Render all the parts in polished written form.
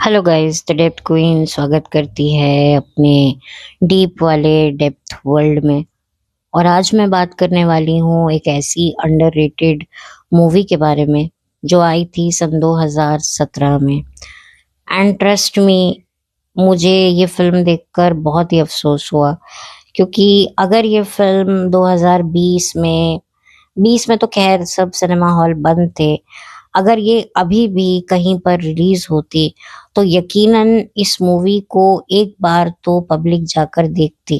Hello guys, the depth queen स्वागत करती है अपने डीप वाले डेप्थ वर्ल्ड में। और आज मैं बात करने वाली हूँ एक ऐसी अंडररेटेड मूवी के बारे में जो आई थी सन 2017 में। एंड ट्रस्ट मी, मुझे ये फिल्म देखकर बहुत ही अफसोस हुआ, क्योंकि अगर ये फिल्म 2020 में 20 में तो खैर सब सिनेमा हॉल बंद थे। अगर ये अभी भी कहीं पर रिलीज होती तो यकीनन इस मूवी को एक बार तो पब्लिक जाकर देखती,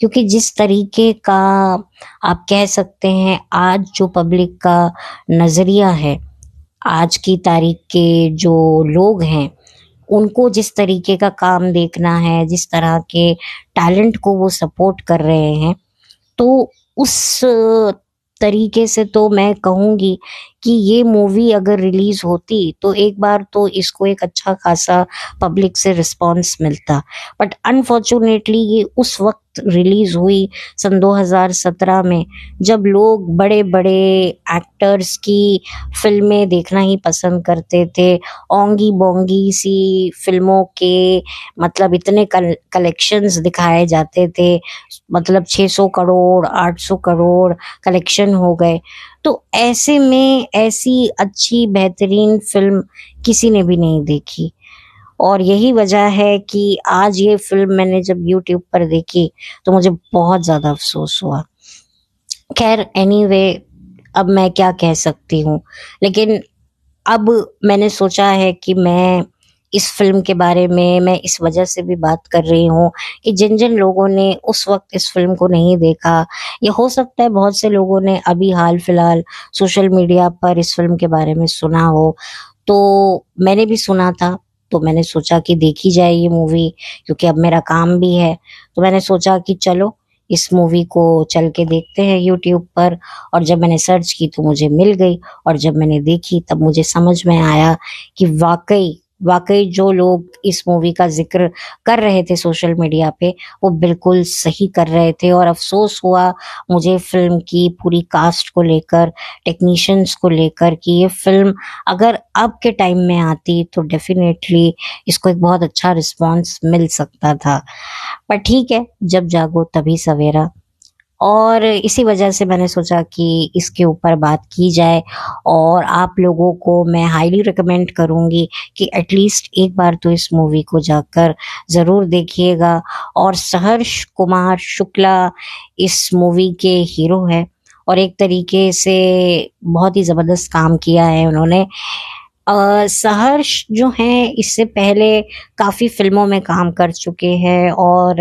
क्योंकि जिस तरीके का आप कह सकते हैं आज जो पब्लिक का नजरिया है, आज की तारीख के जो लोग हैं, उनको जिस तरीके का काम देखना है, जिस तरह के टैलेंट को वो सपोर्ट कर रहे हैं, तो उस तरीके से तो मैं कहूँगी कि ये मूवी अगर रिलीज होती तो एक बार तो इसको एक अच्छा खासा पब्लिक से रिस्पांस मिलता। बट अनफॉर्चुनेटली ये उस वक्त रिलीज हुई सन 2017 में, जब लोग बड़े बड़े एक्टर्स की फिल्में देखना ही पसंद करते थे। ओंगी बोंगी सी फिल्मों के मतलब इतने कलेक्शंस दिखाए जाते थे, मतलब 600 करोड़ 800 करोड़ कलेक्शन हो गए। तो ऐसे में ऐसी अच्छी बेहतरीन फिल्म किसी ने भी नहीं देखी, और यही वजह है कि आज ये फिल्म मैंने जब यूट्यूब पर देखी तो मुझे बहुत ज़्यादा अफसोस हुआ। खैर एनीवे, अब मैं क्या कह सकती हूँ, लेकिन अब मैंने सोचा है कि मैं इस फिल्म के बारे में मैं इस वजह से भी बात कर रही हूँ कि जिन जिन लोगों ने उस वक्त इस फिल्म को नहीं देखा, ये हो सकता है बहुत से लोगों ने अभी हाल फिलहाल सोशल मीडिया पर इस फिल्म के बारे में सुना हो। तो मैंने भी सुना था, तो मैंने सोचा कि देखी जाए ये मूवी, क्योंकि अब मेरा काम भी है। तो मैंने सोचा कि चलो इस मूवी को चल के देखते हैं यूट्यूब पर। और जब मैंने सर्च की तो मुझे मिल गई, और जब मैंने देखी तब मुझे समझ में आया कि वाकई वाकई जो लोग इस मूवी का जिक्र कर रहे थे सोशल मीडिया पे, वो बिल्कुल सही कर रहे थे। और अफसोस हुआ मुझे फिल्म की पूरी कास्ट को लेकर, टेक्नीशियंस को लेकर, कि ये फिल्म अगर अब के टाइम में आती तो डेफिनेटली इसको एक बहुत अच्छा रिस्पांस मिल सकता था। पर ठीक है, जब जागो तभी सवेरा। और इसी वजह से मैंने सोचा कि इसके ऊपर बात की जाए, और आप लोगों को मैं हाईली रिकमेंड करूंगी कि एटलीस्ट एक बार तो इस मूवी को जाकर ज़रूर देखिएगा। और सहर्ष कुमार शुक्ला इस मूवी के हीरो है, और एक तरीके से बहुत ही ज़बरदस्त काम किया है उन्होंने। सहर्ष जो हैं इससे पहले काफ़ी फ़िल्मों में काम कर चुके हैं, और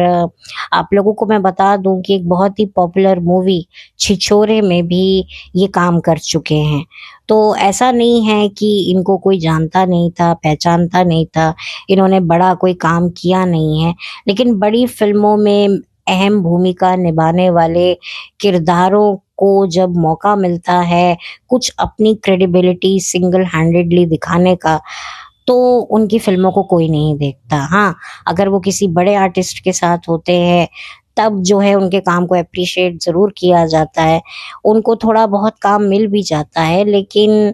आप लोगों को मैं बता दूं कि एक बहुत ही पॉपुलर मूवी छिछोरे में भी ये काम कर चुके हैं। तो ऐसा नहीं है कि इनको कोई जानता नहीं था, पहचानता नहीं था, इन्होंने बड़ा कोई काम किया नहीं है, लेकिन बड़ी फ़िल्मों में अहम भूमिका निभाने वाले किरदारों को जब मौका मिलता है कुछ अपनी क्रेडिबिलिटी सिंगल हैंडेडली दिखाने का, तो उनकी फ़िल्मों को कोई नहीं देखता। हाँ, अगर वो किसी बड़े आर्टिस्ट के साथ होते हैं तब जो है उनके काम को एप्रिशिएट ज़रूर किया जाता है, उनको थोड़ा बहुत काम मिल भी जाता है, लेकिन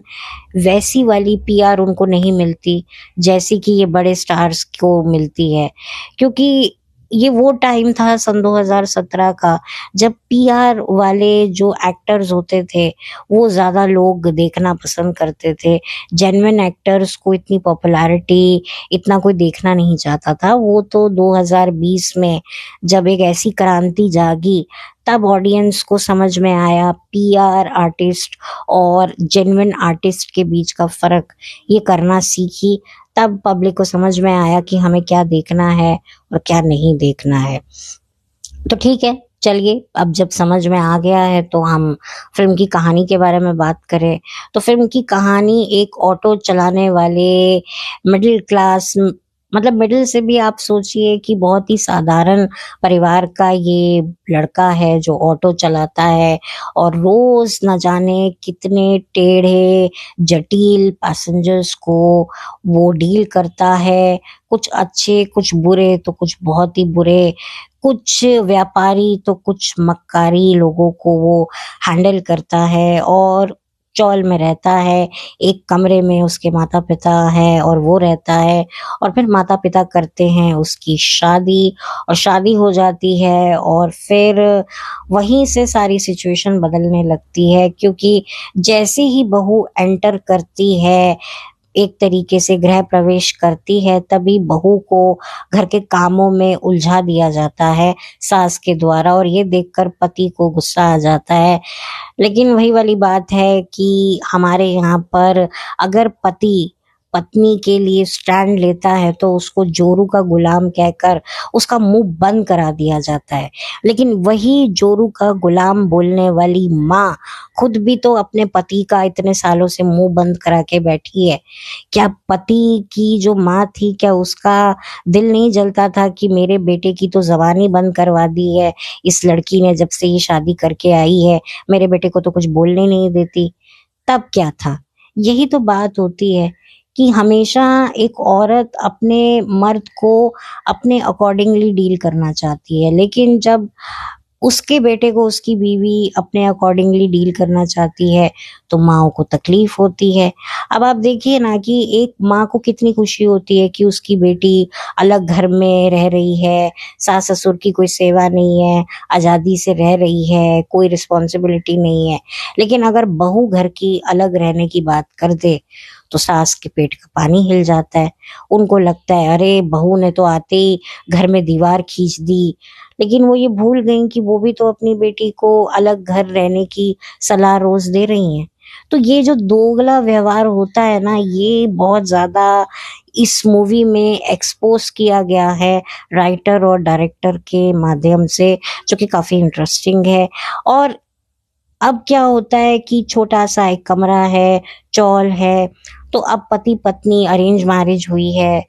वैसी वाली पीआर उनको नहीं मिलती जैसी कि ये बड़े स्टार्स को मिलती है। क्योंकि ये वो टाइम था सन 2017 का, जब पीआर वाले जो एक्टर्स होते थे वो ज़्यादा लोग देखना पसंद करते थे। जेन्युइन एक्टर्स को इतनी पॉपुलैरिटी इतना कोई देखना नहीं चाहता था। वो तो 2020 में जब एक ऐसी क्रांति जागी, तब ऑडियंस को समझ में आया पीआर आर्टिस्ट और जेन्युइन आर्टिस्ट के बीच का फ़र्क ये करना सीखी। तब पब्लिक को समझ में आया कि हमें क्या देखना है और क्या नहीं देखना है। तो ठीक है, चलिए अब जब समझ में आ गया है तो हम फिल्म की कहानी के बारे में बात करें। तो फिल्म की कहानी एक ऑटो चलाने वाले मिडिल क्लास, मतलब मिडिल से भी आप सोचिए कि बहुत ही साधारण परिवार का ये लड़का है जो ऑटो चलाता है, और रोज न जाने कितने टेढ़े जटिल पैसेंजर्स को वो डील करता है। कुछ अच्छे, कुछ बुरे, तो कुछ बहुत ही बुरे, कुछ व्यापारी तो कुछ मक्कारी लोगों को वो हैंडल करता है। और चौल में रहता है, एक कमरे में उसके माता पिता है और वो रहता है, और फिर माता पिता करते हैं उसकी शादी, और शादी हो जाती है, और फिर वहीं से सारी सिचुएशन बदलने लगती है, क्योंकि जैसे ही बहू एंटर करती है, एक तरीके से गृह प्रवेश करती है, तभी बहू को घर के कामों में उलझा दिया जाता है सास के द्वारा, और ये देखकर पति को गुस्सा आ जाता है। लेकिन वही वाली बात है कि हमारे यहाँ पर अगर पति पत्नी के लिए स्टैंड लेता है तो उसको जोरू का गुलाम कहकर उसका मुंह बंद करा दिया जाता है। लेकिन वही जोरू का गुलाम बोलने वाली माँ खुद भी तो अपने पति का इतने सालों से मुंह बंद करा के बैठी है। क्या पति की जो माँ थी, क्या उसका दिल नहीं जलता था कि मेरे बेटे की तो जबानी बंद करवा दी है इस लड़की ने, जब से ये शादी करके आई है मेरे बेटे को तो कुछ बोलने नहीं देती। तब क्या था? यही तो बात होती है कि हमेशा एक औरत अपने मर्द को अपने अकॉर्डिंगली डील करना चाहती है, लेकिन जब उसके बेटे को उसकी बीवी अपने अकॉर्डिंगली डील करना चाहती है तो माँ को तकलीफ होती है। अब आप देखिए ना कि एक माँ को कितनी खुशी होती है कि उसकी बेटी अलग घर में रह रही है, सास ससुर की कोई सेवा नहीं है, आज़ादी से रह रही है, कोई रिस्पॉन्सिबिलिटी नहीं है। लेकिन अगर बहू घर की अलग रहने की बात कर दे तो सास के पेट का पानी हिल जाता है। उनको लगता है अरे बहू ने तो आते ही घर में दीवार खींच दी। लेकिन वो ये भूल गई कि वो भी तो अपनी बेटी को अलग घर रहने की सलाह रोज दे रही हैं। तो ये जो दोगला व्यवहार होता है ना, ये बहुत ज्यादा इस मूवी में एक्सपोज किया गया है राइटर और डायरेक्टर के माध्यम से, जो कि काफी इंटरेस्टिंग है। और अब क्या होता है कि छोटा सा एक कमरा है, चौल है, तो अब पति पत्नी अरेंज मैरिज हुई है,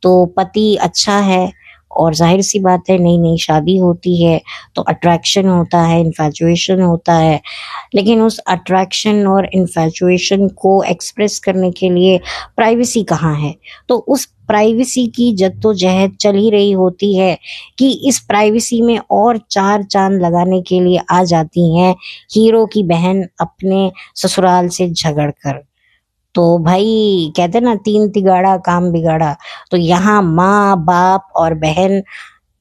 तो पति अच्छा है, और जाहिर सी बात है नई नई शादी होती है तो अट्रैक्शन होता है, इन्फैचुएशन होता है। लेकिन उस अट्रैक्शन और इन्फैचुएशन को एक्सप्रेस करने के लिए प्राइवेसी कहाँ है? तो उस प्राइवेसी की जद्दोजहद चल ही रही होती है कि इस प्राइवेसी में और चार चांद लगाने के लिए आ जाती हैं हीरो की बहन अपने ससुराल से झगड़ कर। तो भाई कहते हैं ना, तीन तिगाड़ा काम बिगाड़ा। तो यहाँ माँ बाप और बहन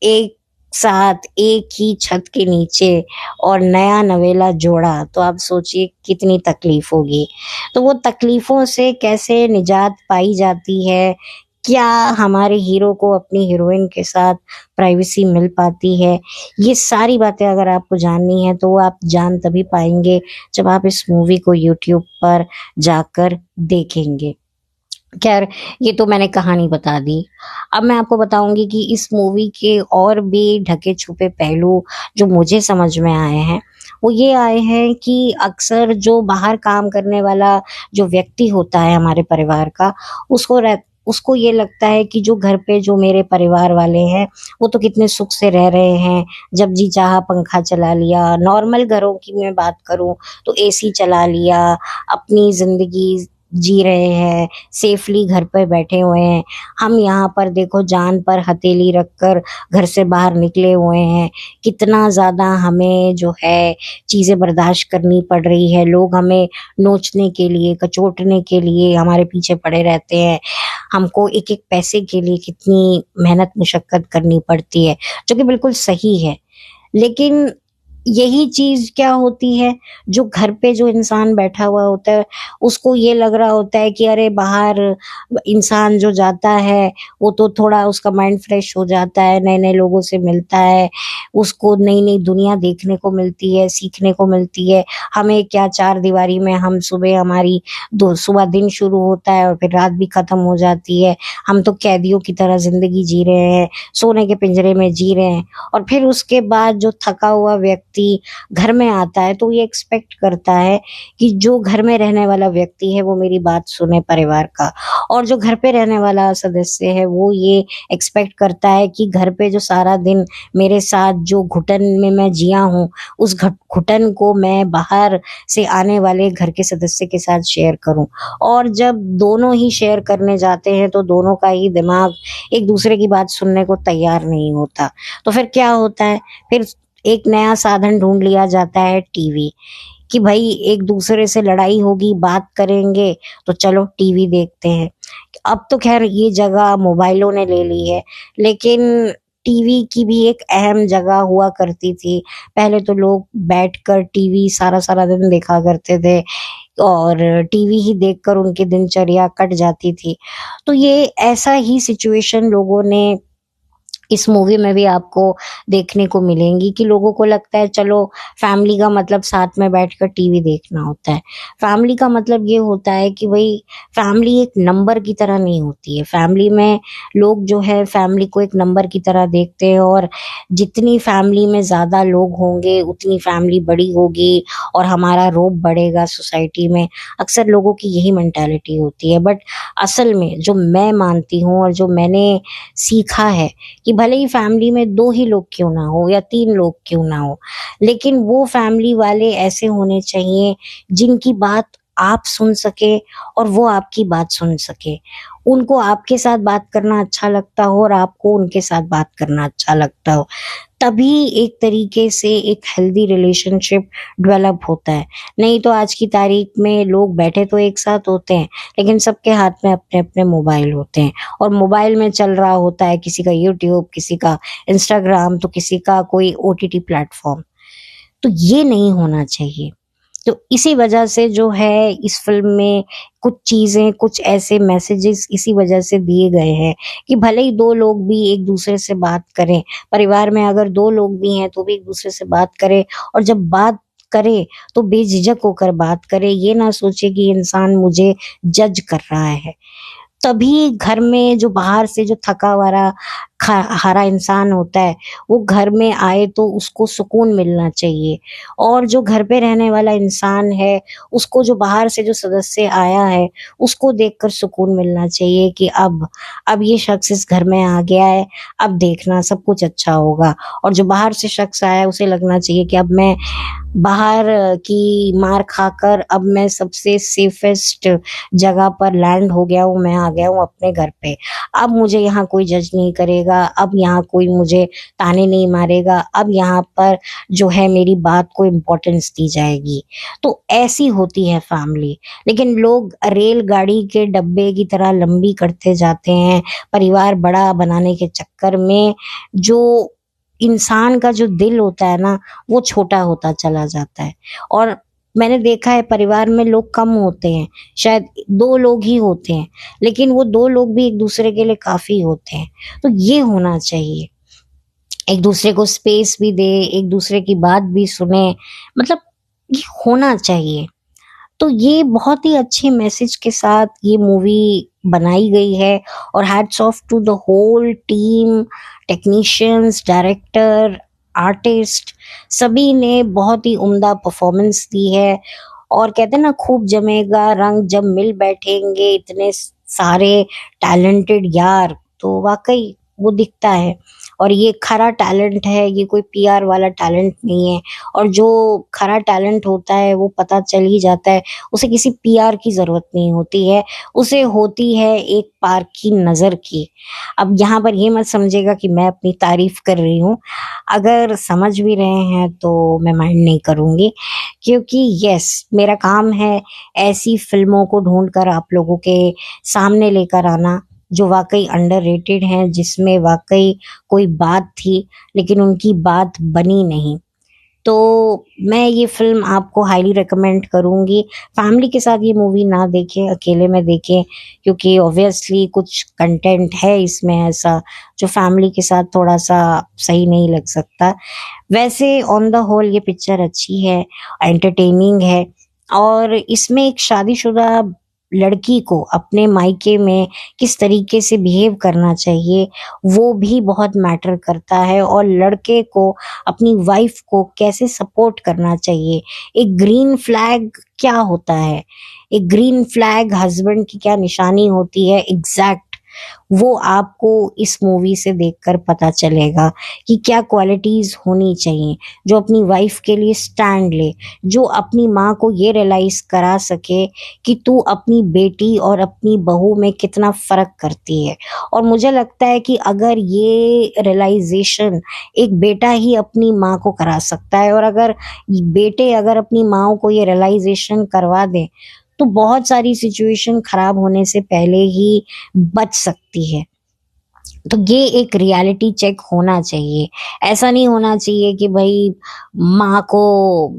एक साथ एक ही छत के नीचे, और नया नवेला जोड़ा, तो आप सोचिए कितनी तकलीफ होगी। तो वो तकलीफों से कैसे निजात पाई जाती है, क्या हमारे हीरो को अपनी हीरोइन के साथ प्राइवेसी मिल पाती है, ये सारी बातें अगर आपको जाननी है तो वो आप जान तभी पाएंगे जब आप इस मूवी को यूट्यूब पर जाकर देखेंगे। खैर, ये तो मैंने कहानी बता दी। अब मैं आपको बताऊंगी कि इस मूवी के और भी ढके छुपे पहलू जो मुझे समझ में आए हैं, वो ये आए हैं कि अक्सर जो बाहर काम करने वाला जो व्यक्ति होता है हमारे परिवार का, उसको ये लगता है कि जो घर पे जो मेरे परिवार वाले हैं वो तो कितने सुख से रह रहे हैं, जब जी चाहा पंखा चला लिया, नॉर्मल घरों की मैं बात करूं तो एसी चला लिया, अपनी जिंदगी जी रहे हैं, सेफली घर पर बैठे हुए हैं। हम यहाँ पर देखो जान पर हथेली रखकर घर से बाहर निकले हुए हैं, कितना ज्यादा हमें जो है चीजें बर्दाश्त करनी पड़ रही है। लोग हमें नोचने के लिए, कचोटने के लिए हमारे पीछे पड़े रहते हैं। हमको एक एक पैसे के लिए कितनी मेहनत मुशक्कत करनी पड़ती है, जो कि बिल्कुल सही है। लेकिन यही चीज क्या होती है, जो घर पे जो इंसान बैठा हुआ होता है उसको ये लग रहा होता है कि अरे बाहर इंसान जो जाता है वो तो थोड़ा उसका माइंड फ्रेश हो जाता है, नए नए लोगों से मिलता है, उसको नई नई दुनिया देखने को मिलती है, सीखने को मिलती है। हमें क्या, चार दीवारी में हम सुबह हमारी दो सुबह दिन शुरू होता है और फिर रात भी खत्म हो जाती है। हम तो कैदियों की तरह जिंदगी जी रहे हैं, सोने के पिंजरे में जी रहे हैं। और फिर उसके बाद जो थका हुआ व्यक्ति घर में आता है तो ये एक्सपेक्ट करता है कि जो घर में रहने वाला व्यक्ति है वो मेरी बात सुने परिवार का, और जो घर पे रहने वाला सदस्य है वो ये एक्सपेक्ट करता है कि घर पे जो सारा दिन मेरे साथ जो घुटन में मैं जिया हूँ, उस घुटन को मैं बाहर से आने वाले घर के सदस्य के साथ शेयर करूं। और जब दोनों ही शेयर करने जाते हैं तो दोनों का ही दिमाग एक दूसरे की बात सुनने को तैयार नहीं होता। तो फिर क्या होता है, फिर एक नया साधन ढूंढ लिया जाता है, टीवी। कि भाई एक दूसरे से लड़ाई होगी, बात करेंगे, तो चलो टीवी देखते हैं। अब तो खैर ये जगह मोबाइलों ने ले ली है, लेकिन टीवी की भी एक अहम जगह हुआ करती थी। पहले तो लोग बैठकर टीवी सारा-सारा दिन देखा करते थे और टीवी ही देखकर उनकी दिनचर्या कट जाती थी। तो ये ऐसा ही सिचुएशन लोगों ने इस मूवी में भी आपको देखने को मिलेंगी कि लोगों को लगता है चलो फैमिली का मतलब साथ में बैठकर टीवी देखना होता है। फैमिली का मतलब ये होता है कि भई फैमिली एक नंबर की तरह नहीं होती है। फैमिली में लोग जो है फैमिली को एक नंबर की तरह देखते हैं और जितनी फैमिली में ज़्यादा लोग होंगे उतनी फैमिली बड़ी होगी और हमारा रौब बढ़ेगा सोसाइटी में। अक्सर लोगों की यही मेंटालिटी होती है, बट असल में जो मैं मानती हूँ और जो मैंने सीखा है कि भले ही फैमिली में 2 ही लोग क्यों ना हो या 3 लोग क्यों ना हो, लेकिन वो फैमिली वाले ऐसे होने चाहिए जिनकी बात आप सुन सके और वो आपकी बात सुन सके। उनको आपके साथ बात करना अच्छा लगता हो और आपको उनके साथ बात करना अच्छा लगता हो। तभी एक तरीके से एक हेल्दी रिलेशनशिप डेवलप होता है। नहीं तो आज की तारीख में लोग बैठे तो एक साथ होते हैं, लेकिन सबके हाथ में अपने-अपने मोबाइल होते हैं और मोबाइल में चल रहा होता है किसी का यूट्यूब, किसी का इंस्टाग्राम, तो किसी का कोई ओटीटी प्लेटफ़ॉर्म। तो ये नहीं होना चाहिए। तो इसी वजह से जो है इस फ़िल्म में कुछ चीज़ें, कुछ ऐसे मैसेजेस इसी वजह से दिए गए हैं कि भले ही 2 लोग भी एक-दूसरे से बात करें, परिवार में अगर 2 लोग भी हैं तो भी एक-दूसरे से बात करें और जब बात करें तो बेझिझक होकर बात करें। ये ना सोचे कि इंसान मुझे जज कर रहा है। तभी घर में जो बाहर से जो थका हारा इंसान होता है, वो घर में आए तो उसको सुकून मिलना चाहिए और जो घर पे रहने वाला इंसान है, उसको जो बाहर से जो सदस्य आया है, उसको देखकर सुकून मिलना चाहिए कि अब ये शख्स इस घर में आ गया है, अब देखना सब कुछ अच्छा होगा और जो बाहर से शख्स आया है, उसे लगना चाहिए कि अब मैं बाहर की मार खाकर अब मैं सबसे सेफेस्ट जगह पर लैंड हो गया हूँ, मैं आ गया हूँ अपने घर पे। अब मुझे यहाँ कोई जज नहीं करेगा, अब यहाँ कोई मुझे ताने नहीं मारेगा, अब यहाँ पर जो है मेरी बात को इम्पोर्टेंस दी जाएगी। तो ऐसी होती है फैमिली, लेकिन लोग रेलगाड़ी के डब्बे की तरह लंबी करते जाते हैं, परिवार बड़ा बनाने के चक्कर में जो इंसान का जो दिल होता है ना, वो छोटा होता चला जाता है और मैंने देखा है परिवार में लोग कम होते हैं, शायद 2 लोग ही होते हैं, लेकिन वो 2 लोग भी एक-दूसरे के लिए काफ़ी होते हैं। तो ये होना चाहिए, एक-दूसरे को स्पेस भी दें, एक-दूसरे की बात भी सुनें, मतलब ये होना चाहिए। तो ये बहुत ही अच्छे मैसेज के साथ ये मूवी बनाई गई है और hats off to the whole team, technicians, director, artist, सभी ने बहुत ही उम्दा परफॉर्मेंस दी है और कहते हैं ना खूब जमेगा रंग जब मिल बैठेंगे इतने सारे टैलेंटेड यार, तो वाक़ई वो दिखता है और ये खरा टैलेंट है, ये कोई पीआर वाला टैलेंट नहीं है और जो खरा टैलेंट होता है वो पता चल ही जाता है, उसे किसी पीआर की ज़रूरत नहीं होती है, उसे होती है एक पार की नज़र की। अब यहाँ पर ये मत समझिएगा कि मैं अपनी तारीफ़ कर रही हूँ, अगर समझ भी रहे हैं तो मैं माइंड नहीं करूँगी क्योंकि येस मेरा काम है ऐसी फ़िल्मों को ढूँढ कर आप लोगों के सामने लेकर आना, जो वाक़ई अंडररेटेड हैं, जिसमें वाक़ई कोई बात थी, लेकिन उनकी बात बनी नहीं। तो मैं ये फ़िल्म आपको हाइली रिकमेंड करूँगी। फैमिली के साथ ये मूवी ना देखें, अकेले में देखें क्योंकि ऑब्वियसली कुछ कंटेंट है इसमें ऐसा जो फैमिली के साथ थोड़ा-सा सही नहीं लग सकता। वैसे ऑन द होल ये पिक्चर अच्छी है, एंटरटेनिंग है और इसमें एक शादीशुदा लड़की को अपने मायके में किस तरीके से बिहेव करना चाहिए, वो भी बहुत मैटर करता है और लड़के को अपनी वाइफ को कैसे सपोर्ट करना चाहिए। एक ग्रीन फ्लैग क्या होता है? एक ग्रीन फ्लैग हस्बैंड की क्या निशानी होती है एग्ज़ैक्ट वो आपको इस मूवी से देखकर पता चलेगा कि क्या क्वालिटीज होनी चाहिए, जो अपनी वाइफ के लिए स्टैंड ले, जो अपनी माँ को ये रियलाइज करा सके कि तू अपनी बेटी और अपनी बहू में कितना फर्क करती है। और मुझे लगता है कि अगर ये रियलाइजेशन एक बेटा ही अपनी माँ को करा सकता है, और अगर बेटे अगर अपनी माँ को ये रियलाइजेशन करवा दें, तो बहुत सारी सिचुएशन खराब होने से पहले ही बच सकती है। तो ये एक रियलिटी चेक होना चाहिए। ऐसा नहीं होना चाहिए कि भाई माँ को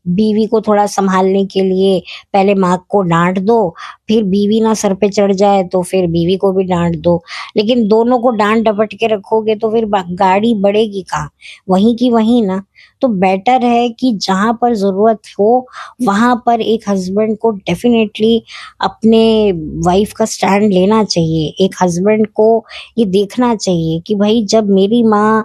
बीवी को थोड़ा संभालने के लिए पहले माँ को डांट दो, फिर बीवी ना सर पे चढ़ जाए तो फिर बीवी को भी डांट दो। लेकिन दोनों को डांट डपट के रखोगे तो फिर गाड़ी बढ़ेगी कहाँ, वहीं की वहीं ना। तो बेटर है कि जहां पर जरूरत हो वहां पर एक हस्बैंड को डेफिनेटली अपने वाइफ का स्टैंड लेना चाहिए। एक हस्बैंड को ये देखना चाहिए कि भाई जब मेरी माँ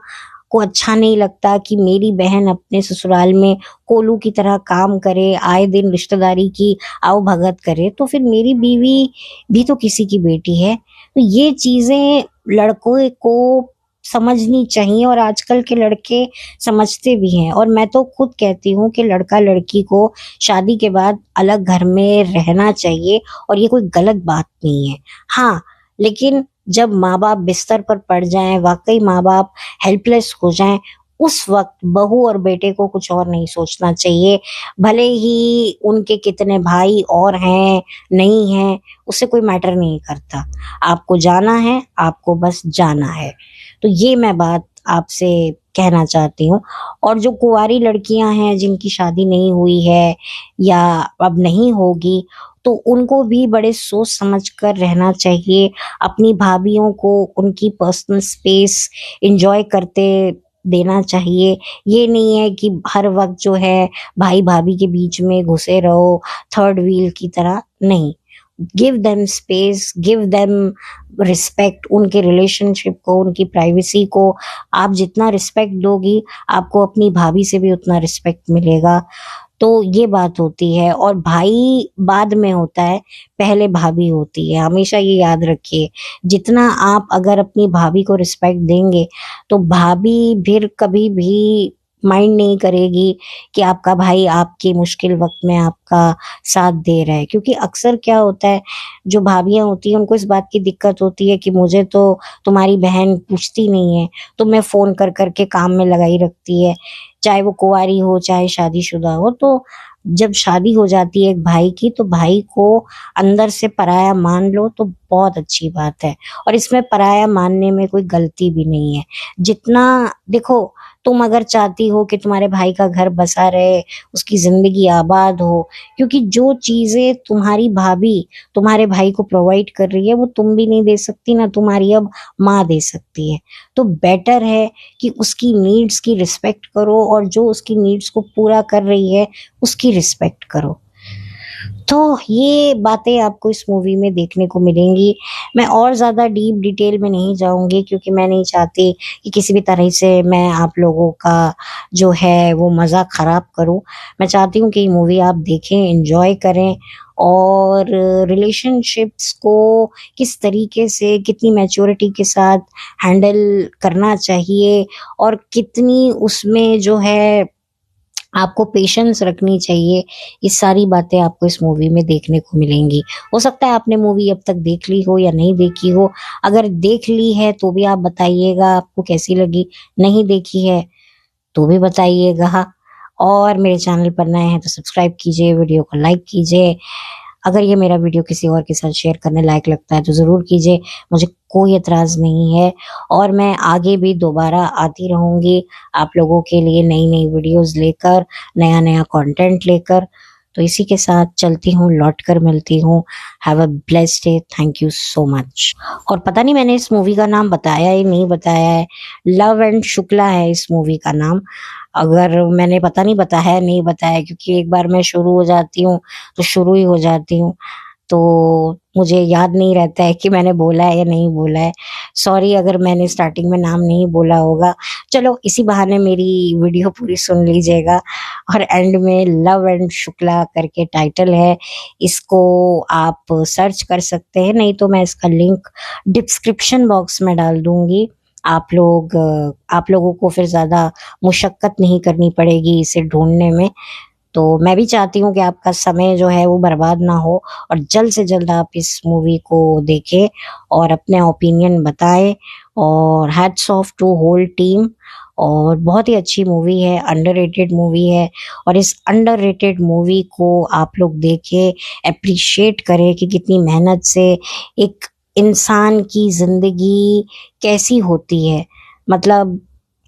को अच्छा नहीं लगता कि मेरी बहन अपने ससुराल में कोलू की तरह काम करे, आए दिन रिश्तेदारी की आओ भगत करे, तो फिर मेरी बीवी भी तो किसी की बेटी है। तो ये चीजें लड़कों को समझनी चाहिए, और आजकल के लड़के समझते भी हैं। और मैं तो खुद कहती हूँ कि लड़का लड़की को शादी के बाद अलग घर में रहना चाहिए, और ये कोई गलत बात नहीं है। हाँ, लेकिन जब माँ बाप बिस्तर पर पड़ जाएं, वाकई माँ बाप हेल्पलेस हो जाएं, उस वक्त बहू और बेटे को कुछ और नहीं सोचना चाहिए। भले ही उनके कितने भाई और हैं नहीं हैं, उससे कोई मैटर नहीं करता। आपको जाना है, आपको बस जाना है। तो ये मैं बात आपसे कहना चाहती हूँ। और जो कुंवारी लड़कियां हैं जिनकी शादी नहीं हुई है या अब नहीं होगी, तो उनको भी बड़े सोच समझ कर रहना चाहिए। अपनी भाभीयों को उनकी पर्सनल स्पेस एंजॉय करते देना चाहिए। ये नहीं है कि हर वक्त जो है भाई भाभी के बीच में घुसे रहो थर्ड व्हील की तरह, नहीं। Give them space, give them respect. उनके रिलेशनशिप को, उनकी प्राइवेसी को आप जितना रिस्पेक्ट दोगी, आपको अपनी भाभी से भी उतना रिस्पेक्ट मिलेगा। तो ये बात होती है। और भाई बाद में होता है, पहले भाभी होती है, हमेशा ये याद रखिए। जितना आप अगर अपनी भाभी को रिस्पेक्ट देंगे, तो भाभी फिर कभी भी माइंड नहीं करेगी कि आपका भाई आपकी मुश्किल वक्त में आपका साथ दे रहा है। क्योंकि अक्सर क्या होता है, जो भाभियां होती हैं उनको इस बात की दिक्कत होती है कि मुझे तो तुम्हारी बहन पूछती नहीं है, तो मैं फोन कर करके काम में लगाई रखती है, चाहे वो कुंवारी हो चाहे शादीशुदा हो। तो जब शादी हो जाती है एक भाई की, तो भाई को अंदर से पराया मान लो तो बहुत अच्छी बात है। और इसमें पराया मानने में कोई गलती भी नहीं है। जितना देखो, तुम अगर चाहती हो कि तुम्हारे भाई का घर बसा रहे, उसकी जिंदगी आबाद हो, क्योंकि जो चीजें तुम्हारी भाभी तुम्हारे भाई को प्रोवाइड कर रही है वो तुम भी नहीं दे सकती, ना तुम्हारी अब माँ दे सकती है। तो बेटर है कि उसकी नीड्स की रिस्पेक्ट करो, और जो उसकी नीड्स को पूरा कर रही है उसकी रिस्पेक्ट करो। तो ये बातें आपको इस मूवी में देखने को मिलेंगी। मैं और ज़्यादा डीप डिटेल में नहीं जाऊंगी, क्योंकि मैं नहीं चाहती कि किसी भी तरह से मैं आप लोगों का जो है वो मज़ा ख़राब करूं। मैं चाहती हूँ कि ये मूवी आप देखें, एंजॉय करें, और रिलेशनशिप्स को किस तरीके से, कितनी मैच्योरिटी के साथ हैंडल करना चाहिए, और कितनी उसमें जो है आपको पेशेंस रखनी चाहिए, ये सारी बातें आपको इस मूवी में देखने को मिलेंगी। हो सकता है आपने मूवी अब तक देख ली हो या नहीं देखी हो। अगर देख ली है तो भी आप बताइएगा आपको कैसी लगी, नहीं देखी है तो भी बताइएगा। और मेरे चैनल पर नए हैं तो सब्सक्राइब कीजिए, वीडियो को लाइक कीजिए। अगर ये मेरा वीडियो किसी और के साथ शेयर करने लायक लगता है तो ज़रूर कीजिए, मुझे कोई एतराज़ नहीं है। और मैं आगे भी दोबारा आती रहूँगी आप लोगों के लिए नई नई वीडियोस लेकर, नया नया कंटेंट लेकर। तो इसी के साथ चलती हूँ, लौट कर मिलती हूँ। Have a blessed day, thank you so much. और पता नहीं मैंने इस मूवी का नाम बताया या नहीं बताया है, लव एंड शुक्ला है इस मूवी का नाम। अगर मैंने पता नहीं बताया नहीं बताया, क्योंकि एक बार मैं शुरू हो जाती हूँ तो शुरू ही हो जाती हूँ। तो मुझे याद नहीं रहता है कि मैंने बोला है या नहीं बोला है। सॉरी अगर मैंने स्टार्टिंग में नाम नहीं बोला होगा। चलो इसी बहाने मेरी वीडियो पूरी सुन लीजिएगा। और एंड में लव एंड शुक्ला करके टाइटल है, इसको आप सर्च कर सकते हैं, नहीं तो मैं इसका लिंक डिस्क्रिप्शन बॉक्स में डाल दूंगी। आप लोगों को फिर ज़्यादा मुशक्कत नहीं करनी पड़ेगी इसे ढूँढने में। तो मैं भी चाहती हूँ कि आपका समय जो है वो बर्बाद ना हो और जल्द से जल्द आप इस मूवी को देखें और अपने ओपिनियन बताएँ। और hats off to whole team. और बहुत ही अच्छी मूवी है, अंडररेटेड मूवी है। और इस अंडररेटेड मूवी को आप लोग देखें, एप्रिशिएट करें कि कितनी मेहनत से एक इंसान की ज़िंदगी कैसी होती है। मतलब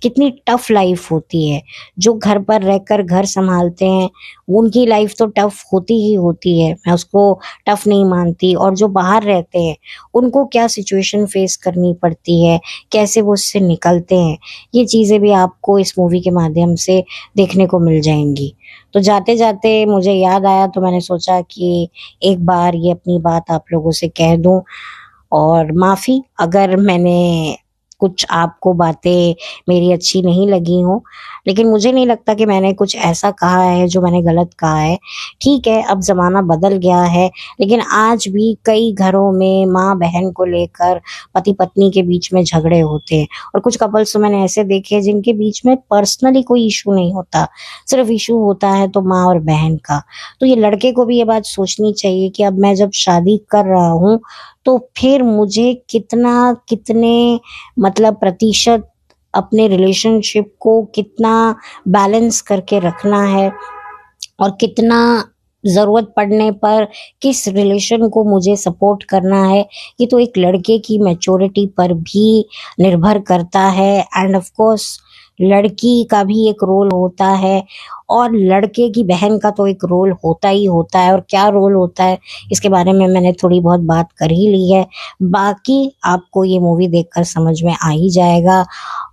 कितनी टफ लाइफ होती है। जो घर पर रहकर घर संभालते हैं उनकी लाइफ तो टफ होती ही होती है, मैं उसको टफ नहीं मानती। और जो बाहर रहते हैं उनको क्या सिचुएशन फेस करनी पड़ती है, कैसे वो उससे निकलते हैं, ये चीज़ें भी आपको इस मूवी के माध्यम से देखने को मिल जाएंगी। तो जाते जाते मुझे याद आया तो मैंने सोचा कि एक बार ये अपनी बात आप लोगों से कह दूं। और माफ़ी अगर मैंने कुछ आपको बातें मेरी अच्छी नहीं लगी हों, लेकिन मुझे नहीं लगता कि मैंने कुछ ऐसा कहा है जो मैंने गलत कहा है। ठीक है, अब ज़माना बदल गया है, लेकिन आज भी कई घरों में माँ-बहन को लेकर पति-पत्नी के बीच में झगड़े होते हैं। और कुछ कपल्स तो मैंने ऐसे देखे हैं जिनके बीच में पर्सनली कोई इश्यू नहीं होता, सिर्फ़ इश्यू होता है तो माँ और बहन का। तो ये लड़के को भी ये बात सोचनी चाहिए कि अब मैं जब शादी कर रहा हूँ, तो फिर मुझे कितने मतलब प्रतिशत अपने रिलेशनशिप को कितना बैलेंस करके रखना है और कितना ज़रूरत पड़ने पर किस रिलेशन को मुझे सपोर्ट करना है। ये तो एक लड़के की मैच्योरिटी पर भी निर्भर करता है। एंड ऑफ कोर्स लड़की का भी एक रोल होता है और लड़के की बहन का तो एक रोल होता ही होता है। और क्या रोल होता है इसके बारे में मैंने थोड़ी बहुत बात कर ही ली है, बाकी आपको ये मूवी देखकर समझ में आ ही जाएगा।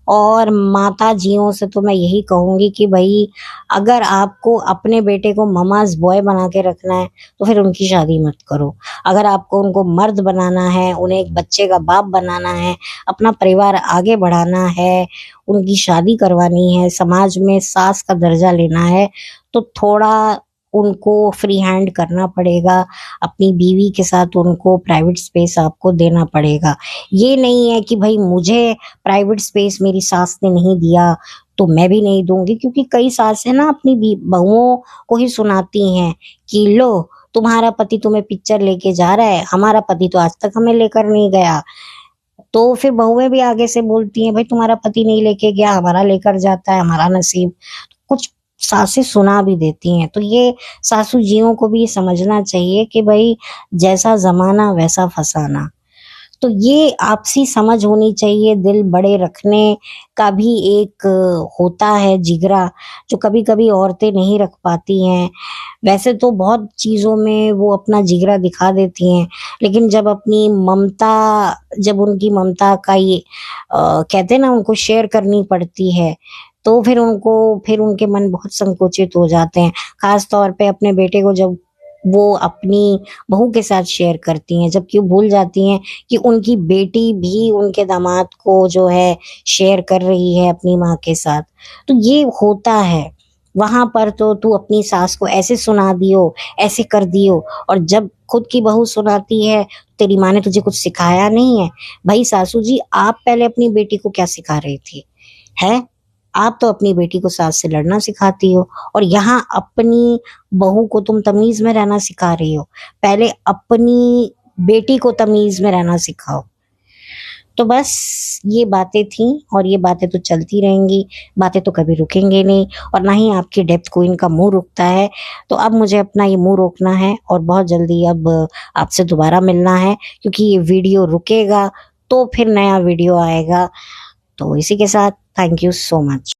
और माताजियों से तो मैं यही कहूँगी कि भई अगर आपको अपने बेटे को ममाज़ बॉय बना के रखना है तो फिर उनकी शादी मत करो। अगर आपको उनको मर्द बनाना है, उन्हें एक बच्चे का बाप बनाना है, अपना परिवार आगे बढ़ाना है, उनकी शादी करवानी है, समाज में सास का दर्जा लेना है, तो थोड़ा उनको फ्री हैंड करना पड़ेगा। अपनी बीवी के साथ उनको प्राइवेट स्पेस आपको देना पड़ेगा। ये नहीं है कि भई मुझे प्राइवेट स्पेस मेरी सास ने नहीं दिया तो मैं भी नहीं दूंगी, क्योंकि कई सासें ना अपनी बहुओं को ही सुनाती हैं कि लो तुम्हारा पति तुम्हें पिक्चर लेके जा रहा है, हमारा पति तो आज तक हमें लेकर नहीं गया। तो फिर बहुएं भी आगे से बोलती हैं भाई तुम्हारा पति नहीं लेके गया, हमारा लेकर जाता है, हमारा नसीब। कुछ सासें सुना भी देती हैं। तो ये सासू जियों को भी समझना चाहिए कि भाई जैसा जमाना वैसा फसाना। तो ये आपसी समझ होनी चाहिए, दिल बड़े रखने का भी एक होता है जिगरा, जो कभी-कभी औरतें नहीं रख पाती हैं। वैसे तो बहुत चीज़ों में वो अपना जिगरा दिखा देती हैं, लेकिन जब उनकी ममता का ये कहते हैं ना उनको शेयर करनी पड़ती है, तो फिर उनके मन बहुत संकुचित हो जाते हैं। ख़ास तौर पे अपने बेटे को जब वो अपनी बहू के साथ शेयर करती हैं, जबकि वो भूल जाती हैं कि उनकी बेटी भी उनके दामाद को जो है शेयर कर रही है अपनी माँ के साथ। तो ये होता है। वहाँ पर तो तू अपनी सास को ऐसे सुना दियो, ऐसे कर दियो, और जब खुद की बहू सुनाती है, तेरी माँ ने तुझे कुछ सिखाया नहीं है। भई सासू जी, आप पहले अपनी बेटी को क्या सिखा रही थी? हैं? आप तो अपनी बेटी को सास से लड़ना सिखाती हो और यहाँ अपनी बहू को तुम तमीज़ में रहना सिखा रही हो। पहले अपनी बेटी को तमीज़ में रहना सिखाओ। तो बस ये बातें थीं और ये बातें तो चलती रहेंगी, बातें तो कभी रुकेंगे नहीं और ना ही आपकी डेप्थ क्वीन का मुँह रुकता है। तो अब मुझे अपना ये मुँह रोकना है और बहुत जल्दी अब आपसे दोबारा मिलना है, क्योंकि ये वीडियो रुकेगा तो फिर नया वीडियो आएगा। तो इसी के साथ थैंक यू सो मच।